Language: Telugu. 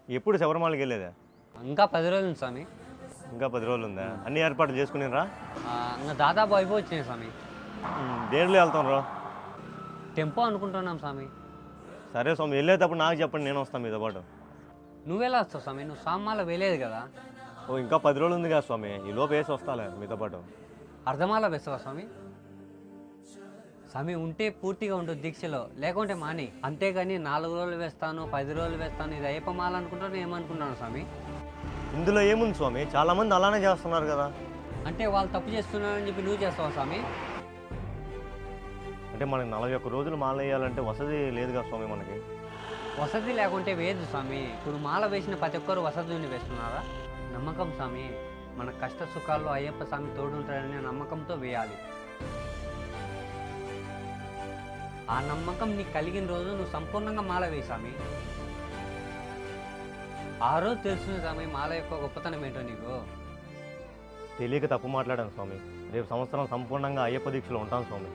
ఎప్పుడు శబరిమలకి వెళ్ళేదా? ఇంకా 10 రోజులు ఉంది స్వామి. ఇంకా 10 రోజులు ఉందా? అన్ని ఏర్పాట్లు చేసుకునిరా? ఇంకా దాదాపు అయిపోవచ్చినాయి స్వామి. దేంట్లో వెళ్తాం రా? టెంపో అనుకుంటున్నాం స్వామి. సరే స్వామి, వెళ్ళేటప్పుడు నాకు చెప్పండి, నేను వస్తాను మీతో పాటు. నువ్వెలా వస్తావు స్వామి? నువ్వు స్వామిమాల వేయలేదు కదా. ఓ ఇంకా 10 రోజులు ఉంది కదా స్వామి, ఈ లోపు వేసి వస్తాలే మీతో పాటు. అర్ధమాల వేస్తావా స్వామి? స్వామి ఉంటే పూర్తిగా ఉండు దీక్షలో, లేకుంటే మాని. అంతేగాని 4 రోజులు వేస్తాను 10 రోజులు వేస్తాను ఇది అయ్యప్ప మాల అనుకుంటాను ఏమనుకుంటున్నాను స్వామి. ఇందులో ఏముంది స్వామి, చాలామంది అలానే చేస్తున్నారు కదా. అంటే వాళ్ళు తప్పు చేస్తున్నారని చెప్పి నువ్వు చేస్తావా స్వామి? అంటే మనకి 41 రోజులు మాల వేయాలంటే వసతి లేదు కదా స్వామి మనకి. వసతి లేకుంటే వేయదు స్వామి. ఇప్పుడు మాల వేసిన ప్రతి ఒక్కరు వసతిని వేస్తున్నారా? నమ్మకం స్వామి. మన కష్ట సుఖాల్లో అయ్యప్ప స్వామి తోడుంటాడనే నమ్మకంతో వేయాలి. ఆ నమ్మకం నీకు కలిగిన రోజు నువ్వు సంపూర్ణంగా మాల వేయి స్వామి. ఆ రోజు తెలుస్తుంది స్వామి మాల యొక్క గొప్పతనం ఏంటో నీకు. తెలియక తప్పు మాట్లాడాను స్వామి. రేపు సంవత్సరం సంపూర్ణంగా అయ్యప్ప దీక్షలో ఉంటాను స్వామి.